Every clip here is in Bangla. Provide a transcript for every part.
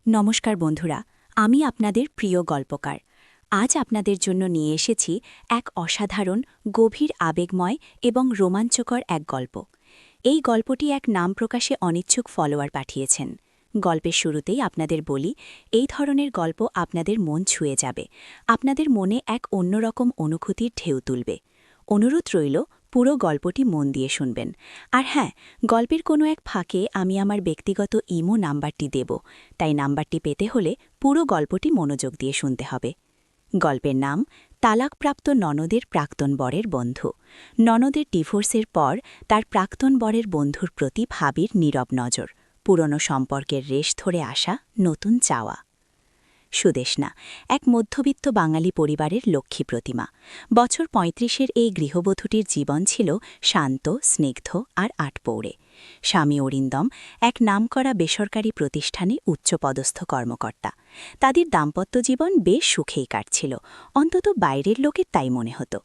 নমস্কার বন্ধুরা, আমি আপনাদের প্রিয় গল্পকার। আজ আপনাদের জন্য নিয়ে এসেছি এক অসাধারণ, গভীর আবেগময় এবং রোমাঞ্চকর এক গল্প। এই গল্পটি এক নাম প্রকাশে অনিচ্ছুক ফলোয়ার পাঠিয়েছেন। গল্পের শুরুতেই আপনাদের বলি, এই ধরনের গল্প আপনাদের মন ছুঁয়ে যাবে, আপনাদের মনে এক অন্যরকম অনুভূতির ঢেউ তুলবে। অনুরোধ রইল, পুরো গল্পটি মন দিয়ে শুনবেন। আর হ্যাঁ, গল্পের কোনো এক ফাঁকে আমি আমার ব্যক্তিগত ইমো নাম্বারটি দেব, তাই নাম্বারটি পেতে হলে পুরো গল্পটি মনোযোগ দিয়ে শুনতে হবে। গল্পের নাম তালাকপ্রাপ্ত ননদের প্রাক্তন বরের বন্ধু। ননদের ডিভোর্সের পর তার প্রাক্তন বরের বন্ধুর প্রতি ভাবির নীরব নজর, পুরনো সম্পর্কের রেশ ধরে আসা নতুন চাওয়া। সুদেষ্ণা এক মধ্যবিত্ত বাঙালি পরিবারের লক্ষ্মী প্রতিমা। বছর ৩৫-এর এই গৃহবধূটির জীবন ছিল শান্ত, স্নিগ্ধ আর আটপৌড়ে। স্বামী অরিন্দম এক নামকরা বেসরকারি প্রতিষ্ঠানে উচ্চপদস্থ কর্মকর্তা। তাদের দাম্পত্য জীবন বেশ সুখেই কাটছিল, অন্তত বাইরের লোকের তাই মনে হতো।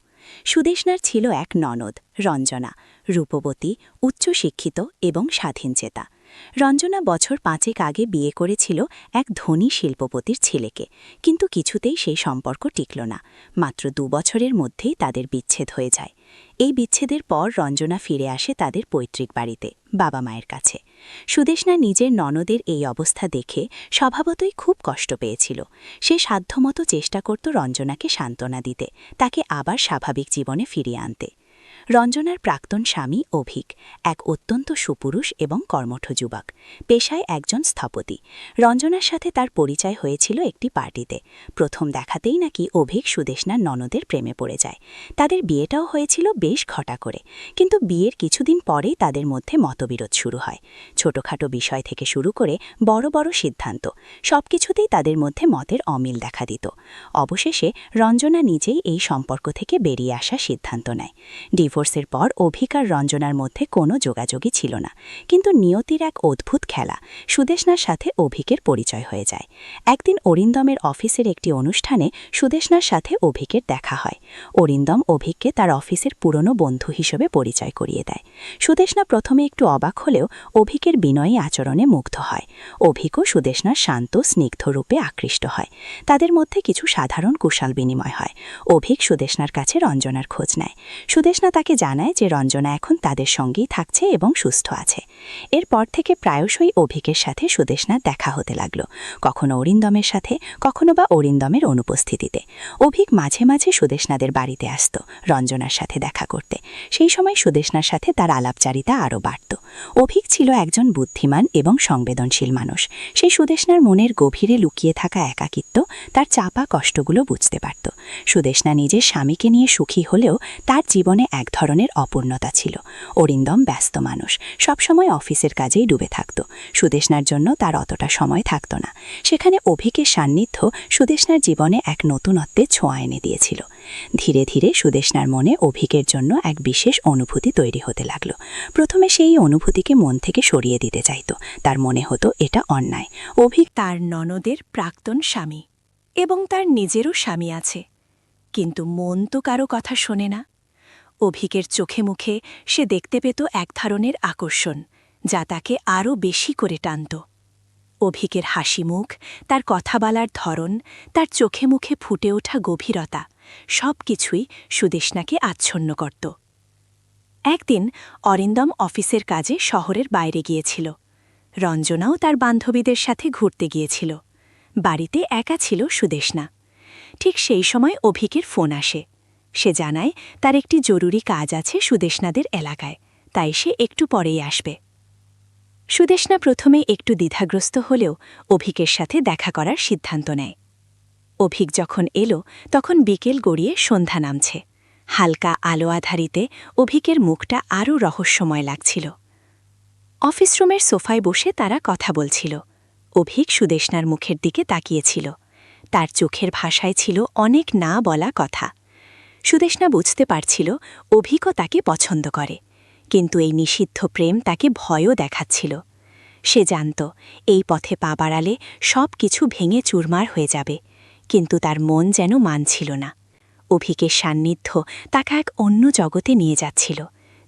সুদেষ্ণার ছিল এক ননদ, রঞ্জনা, রূপবতী, উচ্চশিক্ষিত এবং স্বাধীনচেতা। রঞ্জনা বছর ৫ আগে বিয়ে করেছিল এক ধনী শিল্পপতির ছেলেকে, কিন্তু কিছুতেই সেই সম্পর্ক টিকল না। মাত্র ২ বছরের মধ্যেই তাদের বিচ্ছেদ হয়ে যায়। এই বিচ্ছেদের পর রঞ্জনা ফিরে আসে তাদের পৈতৃক বাড়িতে, বাবা মায়ের কাছে। সুদেষ্ণা নিজের ননদের এই অবস্থা দেখে স্বভাবতই খুব কষ্ট পেয়েছিল। সে সাধ্যমতো চেষ্টা করত রঞ্জনাকে সান্ত্বনা দিতে, তাকে আবার স্বাভাবিক জীবনে ফিরিয়ে আনতে। রঞ্জনার প্রাক্তন স্বামী অভিক এক অত্যন্ত সুপুরুষ এবং কর্মঠ যুবক, পেশায় একজন স্থপতি। রঞ্জনার সাথে তার পরিচয় হয়েছিল একটি পার্টিতে। প্রথম দেখাতেই নাকি অভিক সুদেষ্ণার ননদের প্রেমে পড়ে যায়। তাদের বিয়েটাও হয়েছিল বেশ ঘটা করে, কিন্তু বিয়ের কিছুদিন পরেই তাদের মধ্যে মতবিরোধ শুরু হয়। ছোটখাটো বিষয় থেকে শুরু করে বড় বড় সিদ্ধান্ত, সবকিছুতেই তাদের মধ্যে মতের অমিল দেখা দিত। অবশেষে রঞ্জনা নিজেই এই সম্পর্ক থেকে বেরিয়ে আসার সিদ্ধান্ত নেয়। ডিভোর্সের পর অভিক আর রঞ্জনার মধ্যে কোনো যোগাযোগই ছিল না, কিন্তু নিয়তির এক অদ্ভুত খেলা, সুদেষ্ণার সাথে অভিকের পরিচয় হয়ে যায়। একদিন অরিন্দমের অফিসের একটি অনুষ্ঠানে সুদেষ্ণার সাথে অভিকের দেখা হয়। অরিন্দম অভিককে তার অফিসের পুরনো বন্ধু হিসেবে পরিচয় করিয়ে দেয়। সুদেষ্ণা প্রথমে একটু অবাক হলেও অভিকের বিনয়ী আচরণে মুগ্ধ হয়। অভিকও সুদেষ্ণার শান্ত, স্নিগ্ধ রূপে আকৃষ্ট হয়। তাদের মধ্যে কিছু সাধারণ কুশল বিনিময় হয়। অভিক সুদেষ্ণার কাছে রঞ্জনার খোঁজ নেয়। সুদেষ্ণা তাকে জানায় যে রঞ্জনা এখন তাদের সঙ্গেই থাকছে এবং সুস্থ আছে। এরপর থেকে প্রায়শই অভিকের সাথে সুদেষ্ণার দেখা হতে লাগল, কখনো অরিন্দমের সাথে, কখনো বা অরিন্দমের অনুপস্থিতিতে। অভিক মাঝে মাঝে সুদেষ্ণাদের বাড়িতে আসত রঞ্জনার সাথে দেখা করতে। সেই সময় সুদেষ্ণার সাথে তার আলাপচারিতা আরও বাড়ত। অভিক ছিল একজন বুদ্ধিমান এবং সংবেদনশীল মানুষ। সে সুদেষ্ণার মনের গভীরে লুকিয়ে থাকা একাকিত্ব, তার চাপা কষ্টগুলো বুঝতে পারত। সুদেষ্ণা নিজের স্বামীকে নিয়ে সুখী হলেও তার জীবনে এক ধরনের অপূর্ণতা ছিল। অরিন্দম ব্যস্ত মানুষ, সবসময় অফিসের কাজেই ডুবে থাকত। সুদেষ্ণার জন্য তার অতটা সময় থাকত না। সেখানে অভিকের সান্নিধ্য সুদেষ্ণার জীবনে এক নতুনত্বের ছোঁয়া এনে দিয়েছিল। ধীরে ধীরে সুদেষ্ণার মনে অভিকের জন্য এক বিশেষ অনুভূতি তৈরি হতে লাগল। প্রথমে সেই অনুভূতিকে মন থেকে সরিয়ে দিতে চাইত। তার মনে হতো এটা অন্যায়। অভিক তার ননদের প্রাক্তন স্বামী, এবং তার নিজেরও স্বামী আছে, কিন্তু মন তো কারো কথা শোনে না। অভিকের চোখে মুখে সে দেখতে পেত এক ধরনের আকর্ষণ, যা তাকে আরও বেশি করে টানত। অভিকের হাসি মুখ, তার কথা বলার ধরন, তার চোখে মুখে ফুটে ওঠা গভীরতা, সব কিছুই সুদেষ্ণাকে আচ্ছন্ন করত। একদিন অরিন্দম অফিসের কাজে শহরের বাইরে গিয়েছিল। রঞ্জনাও তার বান্ধবীদের সাথে ঘুরতে গিয়েছিল। বাড়িতে একা ছিল সুদেষ্ণা। ঠিক সেই সময় অভিকের ফোন আসে। সে জানায় তার একটি জরুরি কাজ আছে সুদেষ্ণাদের এলাকায়, তাই সে একটু পরেই আসবে। সুদেষ্ণা প্রথমে একটু দ্বিধাগ্রস্ত হলেও অভিকের সাথে দেখা করার সিদ্ধান্ত নেয়। অভিক যখন এলো তখন বিকেল গড়িয়ে সন্ধ্যা নামছে। হালকা আলো আধারিতে অভিকের মুখটা আরও রহস্যময় লাগছিল। অফিস রুমের সোফায় বসে তারা কথা বলছিল। অভিক সুদেষ্ণার মুখের দিকে তাকিয়েছিল। তার চোখের ভাষায় ছিল অনেক না বলা কথা। সুদেষ্ণা বুঝতে পারছিল অভিকও তাকে পছন্দ করে, কিন্তু এই নিষিদ্ধ প্রেম তাকে ভয়ও দেখাচ্ছিল। সে জানত এই পথে পা বাড়ালে সব কিছু ভেঙে চুরমার হয়ে যাবে, কিন্তু তার মন যেন মানছিল না। অভিকের সান্নিধ্য তাকে এক অন্য জগতে নিয়ে যাচ্ছিল,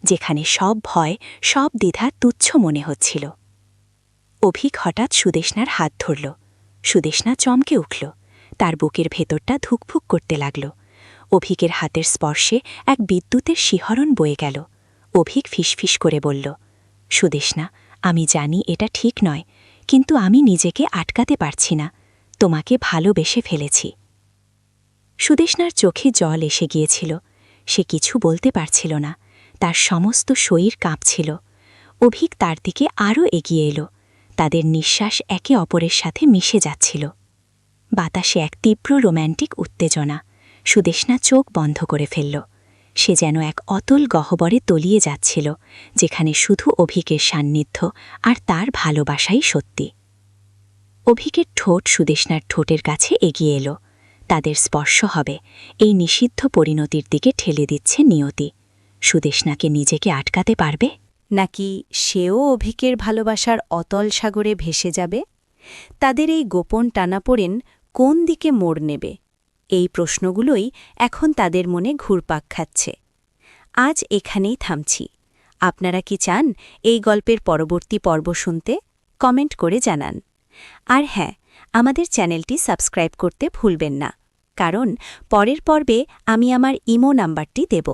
যেখানে সব ভয়, সব দ্বিধা তুচ্ছ মনে হচ্ছিল। অভিক হঠাৎ সুদেষ্ণার হাত ধরল। সুদেষ্ণা চমকে উঠল। তার বুকের ভেতরটা ধুকফুক করতে লাগল। অভিকের হাতের স্পর্শে এক বিদ্যুতের শিহরণ বয়ে গেল। অভিক ফিসফিস করে বলল, সুদেষ্ণা, আমি জানি এটা ঠিক নয়, কিন্তু আমি নিজেকে আটকাতে পারছি না। তোমাকে ভালোবেসে ফেলেছি। সুদেষ্ণার চোখে জল এসে গিয়েছিল। সে কিছু বলতে পারছিল না। তার সমস্ত শরীর কাঁপছিল। অভিক তার দিকে আরও এগিয়ে এলো। তাদের নিঃশ্বাস একে অপরের সাথে মিশে যাচ্ছিল। বাতাসে এক তীব্র রোম্যান্টিক উত্তেজনা। সুদেষ্ণা চোখ বন্ধ করে ফেলল। সে যেন এক অতল গহ্বরে তলিয়ে যাচ্ছিল, যেখানে শুধু অভিকের সান্নিধ্য আর তার ভালোবাসাই সত্যি। অভিকের ঠোঁট সুদেষ্ণার ঠোঁটের কাছে এগিয়ে এলো। তাদের স্পর্শ হবে, এই নিষিদ্ধ পরিণতির দিকে ঠেলে দিচ্ছে নিয়তি। সুদেষ্ণাকে নিজেকে আটকাতে পারবে, নাকি সেও অভিকের ভালোবাসার অতল সাগরে ভেসে যাবে? তাদের এই গোপন টানাপোড়েন কোন দিকে মোড় নেবে? এই প্রশ্নগুলোই এখন তাদের মনে ঘুরপাক খাচ্ছে। আজ এখানেই থামছি। আপনারা কি চান এই গল্পের পরবর্তী পর্ব শুনতে? কমেন্ট করে জানান। আর হ্যাঁ, আমাদের চ্যানেলটি সাবস্ক্রাইব করতে ভুলবেন না, কারণ পরের পর্বে আমি আমার ইমো নাম্বারটি দেব।